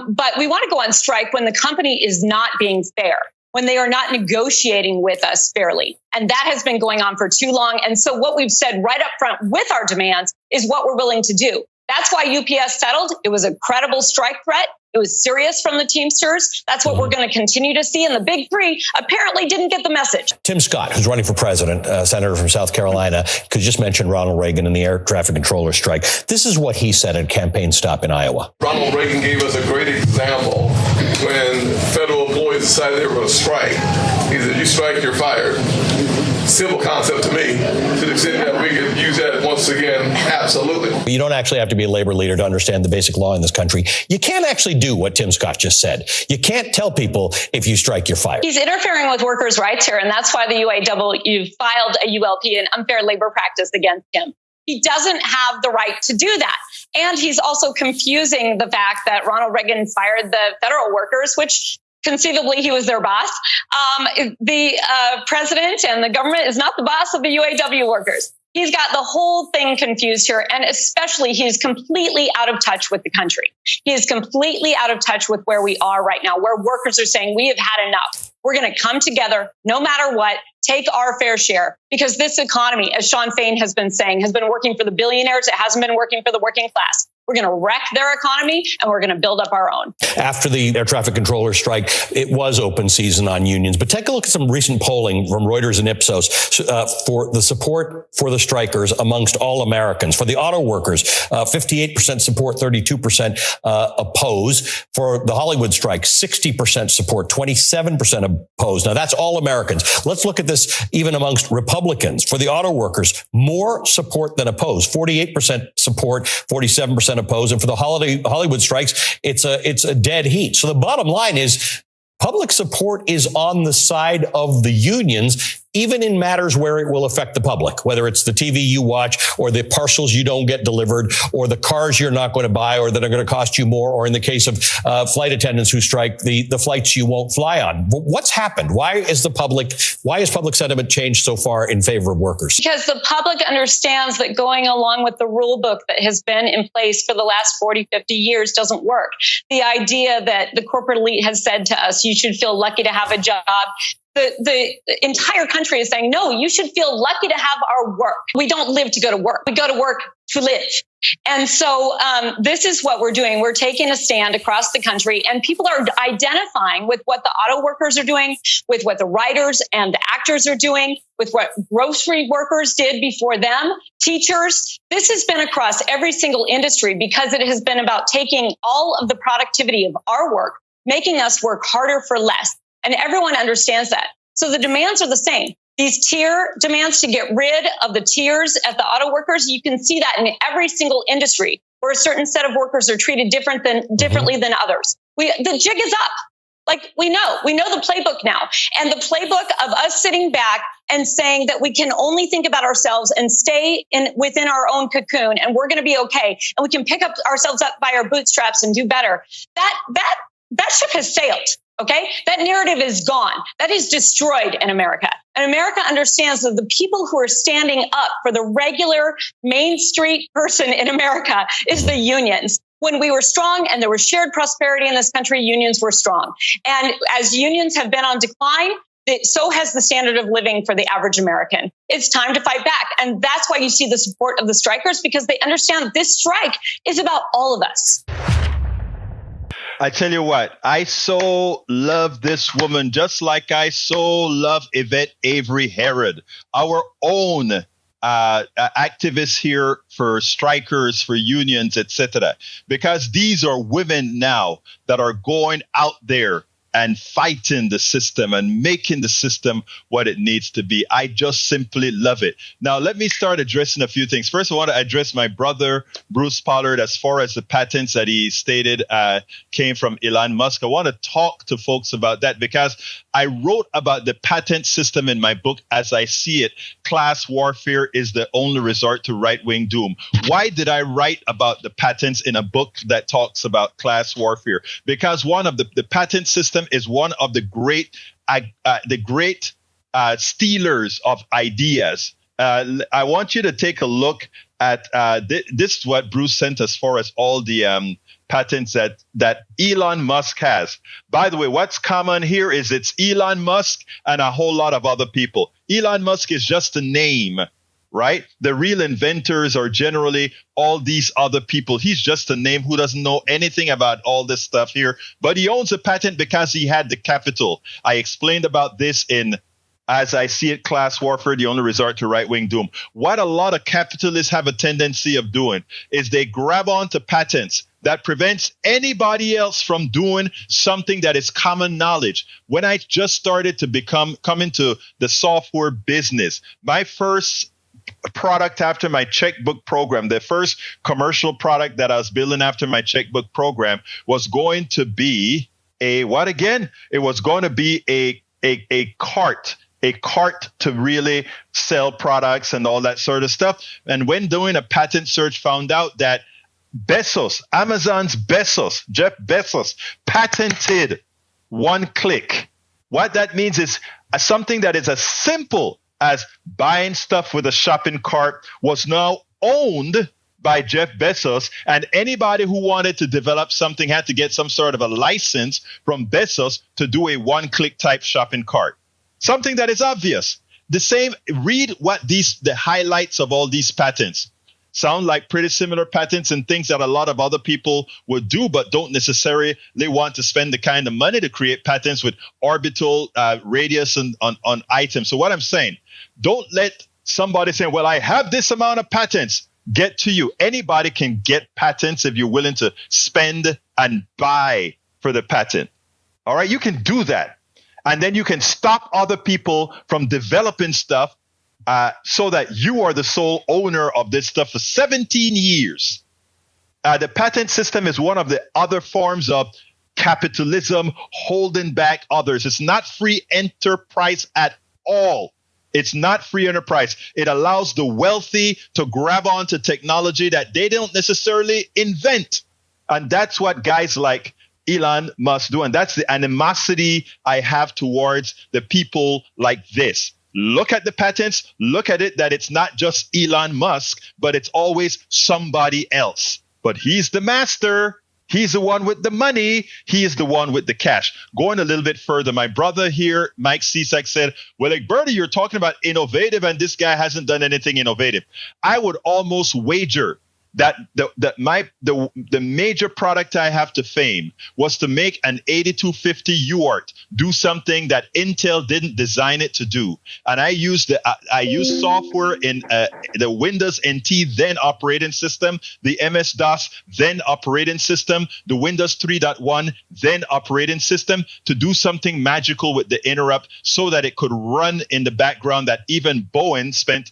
But we want to go on strike when the company is not being fair, when they are not negotiating with us fairly. And that has been going on for too long. And so what we've said right up front with our demands is what we're willing to do. That's why UPS settled. It was a credible strike threat. It was serious from the Teamsters. That's what we're going to continue to see. And the big three apparently didn't get the message. Tim Scott, who's running for president, senator from South Carolina, could just mention Ronald Reagan and the air traffic controller strike. This is what he said at campaign stop in Iowa. Ronald Reagan gave us a great example when federal employees decided they were going to strike. He said, you strike, you're fired. Simple concept to me. To the extent that we could use that once again, absolutely. You don't actually have to be a labor leader to understand the basic law in this country. You can't actually do what Tim Scott just said. You can't tell people if you strike, you're fired. He's interfering with workers' rights here, and that's why the UAW filed a ULP, an unfair labor practice, against him. He doesn't have the right to do that. And he's also confusing the fact that Ronald Reagan fired the federal workers, which conceivably he was their boss. The president and the government is not the boss of the UAW workers. He's got the whole thing confused here. And especially, he's completely out of touch with the country. He is completely out of touch with where we are right now, where workers are saying, we have had enough. We're going to come together no matter what, take our fair share, because this economy, as Sean Fain has been saying, has been working for the billionaires. It hasn't been working for the working class. We're going to wreck their economy and we're going to build up our own. After the air traffic controller strike, it was open season on unions. But take a look at some recent polling from Reuters and Ipsos for the support for the strikers amongst all Americans. For the auto workers, 58% support, 32% oppose. For the Hollywood strike, 60% support, 27% oppose. Now, that's all Americans. Let's look at this even amongst Republicans. For the auto workers, more support than oppose. 48% support, 47% oppose. And for the Hollywood strikes, it's a dead heat. So the bottom line is public support is on the side of the unions, even in matters where it will affect the public, whether it's the TV you watch or the parcels you don't get delivered or the cars you're not going to buy or that are going to cost you more, or in the case of flight attendants who strike, the flights you won't fly on. What's happened? Why has public sentiment changed so far in favor of workers? Because the public understands that going along with the rule book that has been in place for the last 40, 50 years doesn't work. The idea that the corporate elite has said to us, you should feel lucky to have a job. The entire country is saying, no, you should feel lucky to have our work. We don't live to go to work. We go to work to live. And so this is what we're doing. We're taking a stand across the country, and people are identifying with what the auto workers are doing, with what the writers and the actors are doing, with what grocery workers did before them, teachers. This has been across every single industry because it has been about taking all of the productivity of our work, making us work harder for less. And everyone understands that. So the demands are the same. These tier demands to get rid of the tiers at the auto workers, you can see that in every single industry. where a certain set of workers are treated differently than others. The jig is up. Like we know the playbook now, and the playbook of us sitting back and saying that we can only think about ourselves and stay within our own cocoon, and we're going to be okay, and we can pick up ourselves up by our bootstraps and do better. That ship has sailed. Okay, that narrative is gone. That is destroyed in America. And America understands that the people who are standing up for the regular Main Street person in America is the unions. When we were strong and there was shared prosperity in this country, unions were strong. And as unions have been on decline, so has the standard of living for the average American. It's time to fight back. And that's why you see the support of the strikers, because they understand this strike is about all of us. I tell you what, I so love this woman, just like I so love Yvette Avery Herod, our own activists here for strikers, for unions, etc. Because these are women now that are going out there and fighting the system and making the system what it needs to be. I just simply love it. Now, let me start addressing a few things. First, I want to address my brother, Bruce Pollard, as far as the patents that he stated came from Elon Musk. I want to talk to folks about that because I wrote about the patent system in my book as I see it. Class warfare is the only resort to right-wing doom. Why did I write about the patents in a book that talks about class warfare? Because one of the patent system is one of the great stealers of ideas. I want you to take a look at this is what Bruce sent as far as all the patents that Elon Musk has. By the way, what's common here is it's Elon Musk and a whole lot of other people. Elon Musk is just a name, right? The real inventors are generally all these other people. He's just a name who doesn't know anything about all this stuff here, but he owns a patent because he had the capital. I explained about this in As I See It, Class Warfare, the only resort to right-wing doom. What a lot of capitalists have a tendency of doing is they grab onto patents that prevents anybody else from doing something that is common knowledge. When I just started to come into the software business, my first product after my checkbook program, the first commercial product that I was building after my checkbook program was going to be a what again? It was going to be a cart to really sell products and all that sort of stuff. And when doing a patent search, found out that Amazon's Jeff Bezos, patented one-click. What that means is something that is as simple as buying stuff with a shopping cart was now owned by Jeff Bezos, and anybody who wanted to develop something had to get some sort of a license from Bezos to do a one-click type shopping cart. Something that is obvious. The same, read what the highlights of all these patents sound like. Pretty similar patents and things that a lot of other people would do, but don't necessarily want to spend the kind of money to create patents with orbital radius and on items. So what I'm saying, don't let somebody say, well, I have this amount of patents, get to you. Anybody can get patents if you're willing to spend and buy for the patent. All right, you can do that. And then you can stop other people from developing stuff so that you are the sole owner of this stuff for 17 years. The patent system is one of the other forms of capitalism holding back others. It's not free enterprise at all. It's not free enterprise. It allows the wealthy to grab onto technology that they don't necessarily invent. And that's what guys like Elon Musk do. And that's the animosity I have towards the people like this. Look at the patents. Look at it that it's not just Elon Musk, but it's always somebody else. But he's the master. He's the one with the money. He is the one with the cash. Going a little bit further, my brother here, Mike Cisak, said, well, like, Bertie, you're talking about innovative, and this guy hasn't done anything innovative. I would almost wager that the major product I have to fame was to make an 8250 UART do something that Intel didn't design it to do. And I used software in the Windows NT then operating system, the MS-DOS then operating system, the Windows 3.1 then operating system to do something magical with the interrupt so that it could run in the background that even Bowen spent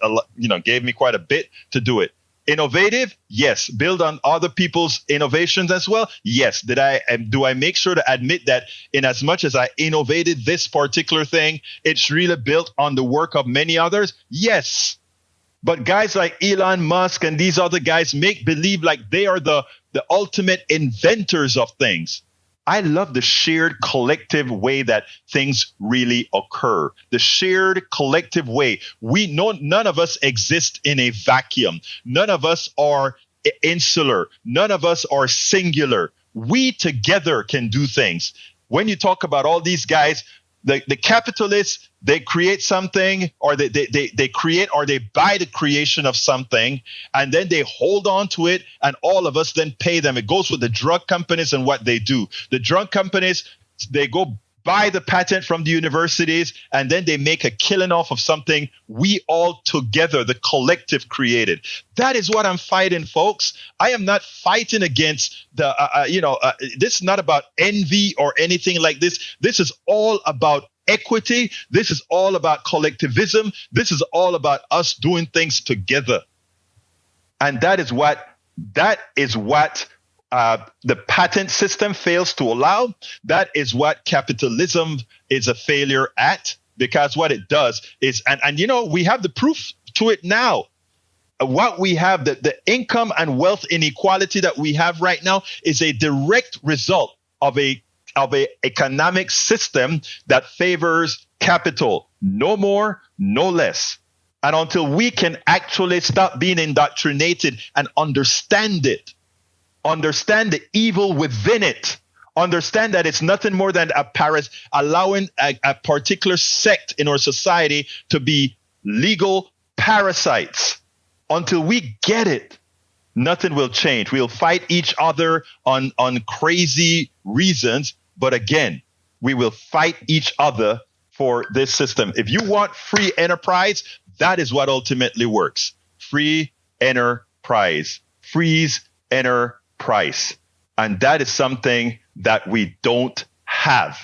gave me quite a bit to do it. Innovative? Yes. Build on other people's innovations as well? Yes. Do I make sure to admit that in as much as I innovated this particular thing, it's really built on the work of many others? Yes. But guys like Elon Musk and these other guys make believe like they are the ultimate inventors of things. I love the shared collective way that things really occur. The shared collective way. None of us exist in a vacuum. None of us are insular. None of us are singular. We together can do things. When you talk about all these guys, the capitalists, they create something, or they create or they buy the creation of something, and then they hold on to it, and all of us then pay them. It goes with the drug companies and what they do. The drug companies, they go buy the patent from the universities, and then they make a killing off of something we all together, the collective, created. That is what I'm fighting, folks. I am not fighting against this is not about envy or anything like this. This is all about equity. This is all about collectivism. This is all about us doing things together. And that is what the patent system fails to allow. That is what capitalism is a failure at, because what it does is, and we have the proof to it now. What we have, the income and wealth inequality that we have right now is a direct result of a economic system that favors capital, no more, no less. And until we can actually stop being indoctrinated and understand the evil within it, understand that it's nothing more than allowing a particular sect in our society to be legal parasites. Until we get it, nothing will change. We'll fight each other on crazy reasons, but again, we will fight each other for this system. If you want free enterprise, that is what ultimately works. Free enterprise. Freeze enterprise. And that is something that we don't have.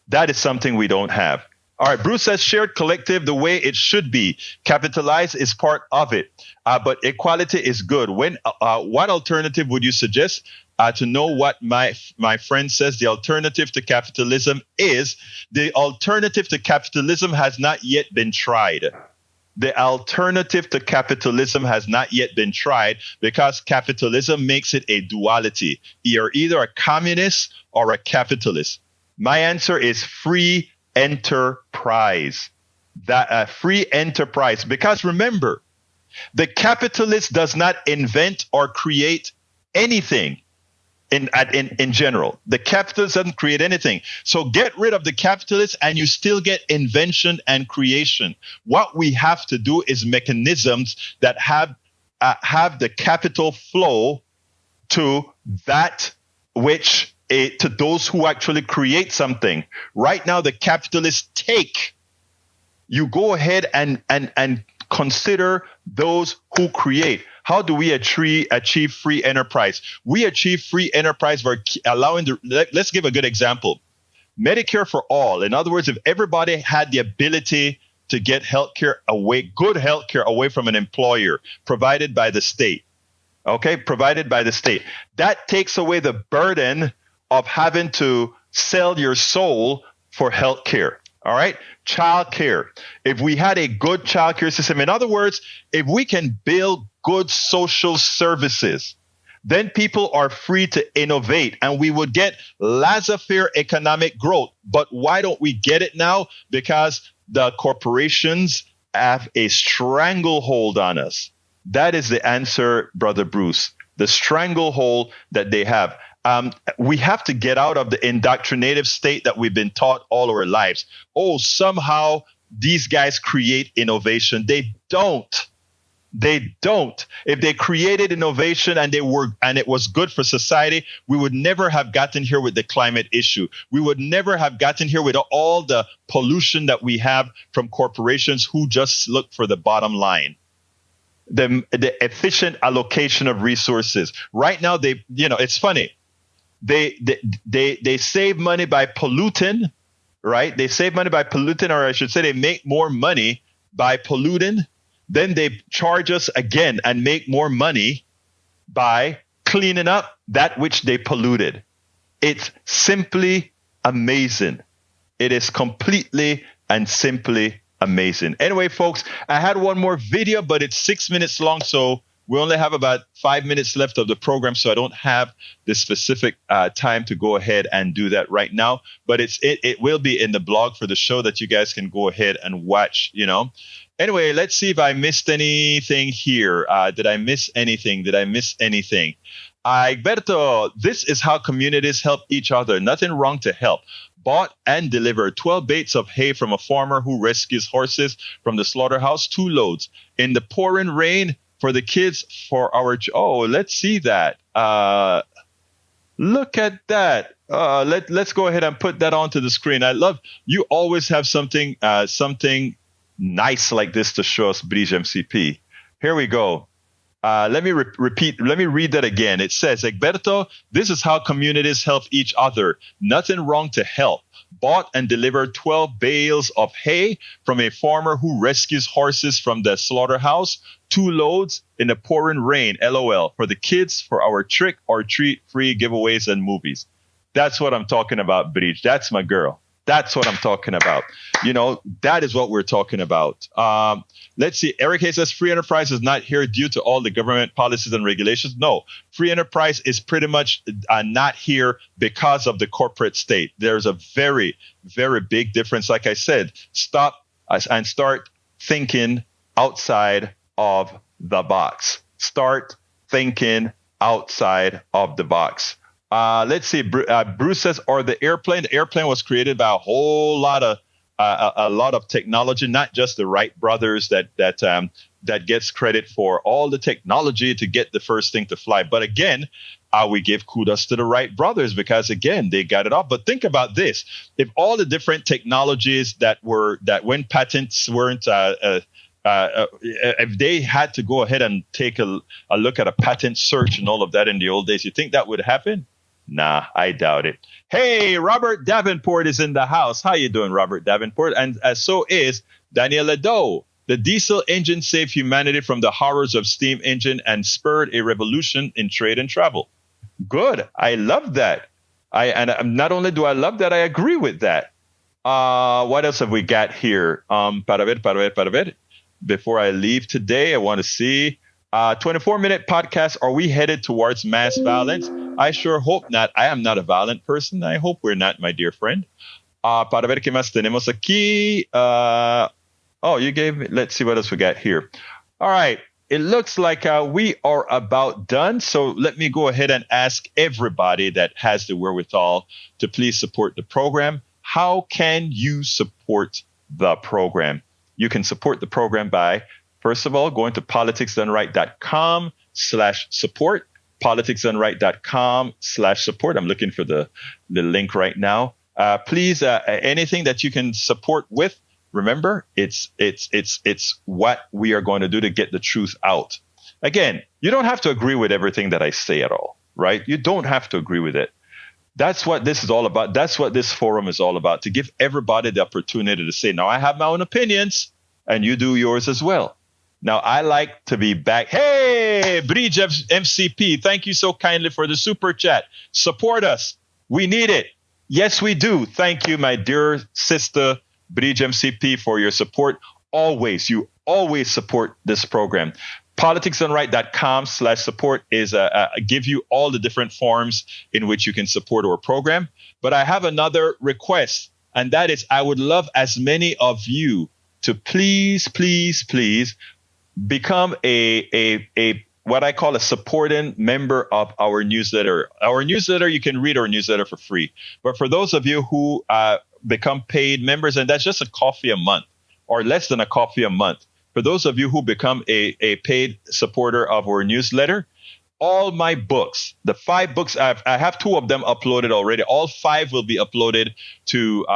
That is something we don't have. All right, Bruce says shared collective the way it should be. Capitalize is part of it, but equality is good. What alternative would you suggest? To know what my friend says, the alternative to capitalism is, the alternative to capitalism has not yet been tried. The alternative to capitalism has not yet been tried because capitalism makes it a duality. You're either a communist or a capitalist. My answer is free enterprise. Free enterprise. Because remember, the capitalist does not invent or create anything in general. The capitalist doesn't create anything. So get rid of the capitalist and you still get invention and creation. What we have to do is mechanisms that have the capital flow to that which to those who actually create something. Right now, the capitalists take. You go ahead and consider those who create. How do we achieve free enterprise? We achieve free enterprise by allowing let's give a good example. Medicare for all. In other words, if everybody had the ability to get good healthcare away from an employer provided by the state. Okay, provided by the state. That takes away the burden of having to sell your soul for healthcare. All right. Child care. If we had a good child care system, in other words, if we can build good social services, then people are free to innovate and we would get laissez-faire economic growth. But why don't we get it now? Because the corporations have a stranglehold on us. That is the answer, Brother Bruce. The stranglehold that they have. We have to get out of the indoctrinative state that we've been taught all our lives. Oh, somehow these guys create innovation. They don't. They don't. If they created innovation and it was good for society, we would never have gotten here with the climate issue. We would never have gotten here with all the pollution that we have from corporations who just look for the bottom line. The efficient allocation of resources. Right now, it's funny. They save money by polluting, right? They save money by polluting, or I should say they make more money by polluting. then they charge us again and make more money by cleaning up that which they polluted. It's simply amazing. It is completely and simply amazing. Anyway, folks, I had one more video, but it's 6 minutes long, so we only have about 5 minutes left of the program, so I don't have the specific time to go ahead and do that right now. But it will be in the blog for the show that you guys can go ahead and watch, Anyway, let's see if I missed anything here. Did I miss anything? Egberto, this is how communities help each other. Nothing wrong to help. Bought and delivered 12 baits of hay from a farmer who rescues horses from the slaughterhouse, 2 loads. In the pouring rain for the kids for our... Oh, let's see that. Look at that. Let's go ahead and put that onto the screen. I love... You always have something nice like this to show us, Buttigieg MCP. Here we go. Let me repeat. Let me read that again. It says, Egberto, this is how communities help each other. Nothing wrong to help. Bought and delivered 12 bales of hay from a farmer who rescues horses from the slaughterhouse. 2 loads in the pouring rain. LOL. For the kids, for our trick or treat free giveaways and movies. That's what I'm talking about, Bridge. That's my girl. That's what I'm talking about. That is what we're talking about. Let's see. Eric Hayes says free enterprise is not here due to all the government policies and regulations. No, free enterprise is pretty much not here because of the corporate state. There's a very, very big difference. Like I said, stop and start thinking outside of the box. Start thinking outside of the box. Let's see. Bruce says, or the airplane. The airplane was created by a whole lot of technology, not just the Wright brothers that gets credit for all the technology to get the first thing to fly. But again, we give kudos to the Wright brothers because again, they got it off. But think about this: if all the different technologies that when patents weren't if they had to go ahead and take a look at a patent search and all of that in the old days, you think that would happen? Nah, I doubt it. Hey, Robert Davenport is in the house. How you doing, Robert Davenport? And so is Daniela Doe. The diesel engine saved humanity from the horrors of steam engine and spurred a revolution in trade and travel. Good. I love that. And not only do I love that, I agree with that. What else have we got here? Para ver. Before I leave today, I want to see 24-minute podcast. Are we headed towards mass violence? I sure hope not. I am not a violent person. I hope we're not, my dear friend. Para ver qué más tenemos aquí. You gave me. Let's see what else we got here. All right. It looks like we are about done. So let me go ahead and ask everybody that has the wherewithal to please support the program. How can you support the program? You can support the program by, first of all, going to politicsdoneright.com/support. politicsdoneright.com/support. I'm looking for the link right now. Please, anything that you can support with, remember, it's what we are going to do to get the truth out. Again, you don't have to agree with everything that I say at all, right? You don't have to agree with it. That's what this is all about. That's what this forum is all about, to give everybody the opportunity to say, now I have my own opinions and you do yours as well. Now, I like to be back. Hey, Buttigieg MCP, thank you so kindly for the super chat. Support us. We need it. Yes, we do. Thank you, my dear sister, Buttigieg MCP, for your support. Always. You always support this program. politicsdoneright.com/support is give you all the different forms in which you can support our program. But I have another request, and that is I would love as many of you to please become a what I call a supporting member of our newsletter. Our newsletter, you can read our newsletter for free. But for those of you who become paid members, and that's just a coffee a month or less than a coffee a month, for those of you who become a paid supporter of our newsletter, all my books, the 5 books, I have 2 of them uploaded already. All 5 will be uploaded to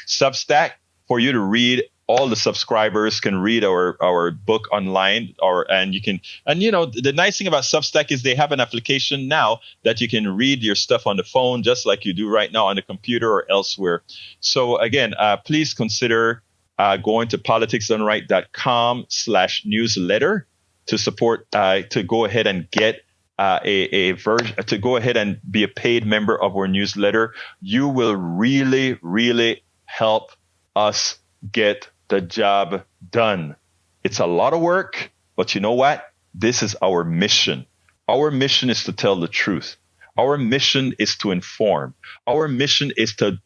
Substack for you to read. All the subscribers can read our book online, the nice thing about Substack is they have an application now that you can read your stuff on the phone, just like you do right now on the computer or elsewhere. So again, please consider going to politicsdoneright.com/newsletter to support, to go ahead and get a version, to go ahead and be a paid member of our newsletter. You will really, really help us get the job done. It's a lot of work, but you know what? This is our mission. Our mission is to tell the truth. Our mission is to inform. Our mission is to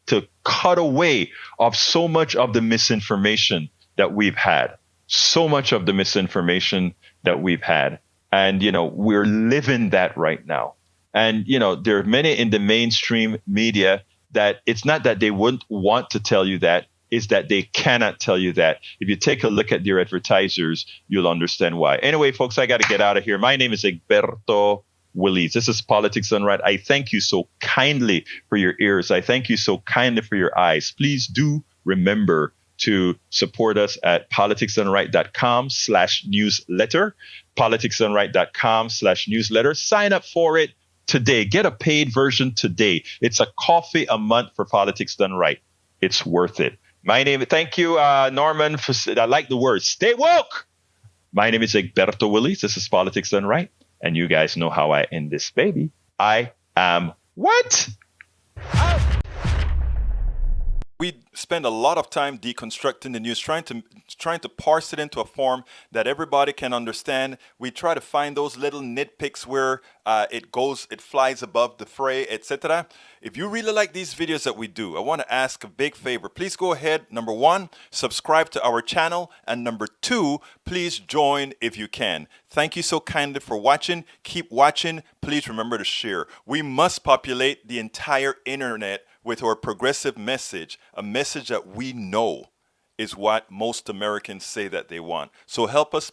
cut away of so much of the misinformation that we've had. So much of the misinformation that we've had. And, we're living that right now. And, there are many in the mainstream media that it's not that they wouldn't want to tell you that, it's that they cannot tell you that. If you take a look at their advertisers, you'll understand why. Anyway, folks, I got to get out of here. My name is Egberto Willies. This is Politics Done Right. I thank you so kindly for your ears. I thank you so kindly for your eyes. Please do remember to support us at politicsdoneright.com/newsletter, politicsdoneright.com/newsletter. Sign up for it today. Get a paid version today. It's a coffee a month for Politics Done Right. It's worth it. Thank you, Norman. I like the word, stay woke. My name is Egberto Willies. This is Politics Done Right. And you guys know how I end this, baby. I am what? We spend a lot of time deconstructing the news, trying to parse it into a form that everybody can understand. We try to find those little nitpicks where it flies above the fray, etc. If you really like these videos that we do, I want to ask a big favor. Please go ahead. Number 1, subscribe to our channel. And number 2, please join if you can. Thank you so kindly for watching. Keep watching. Please remember to share. We must populate the entire internet with our progressive message, a message that we know is what most Americans say that they want. So help us.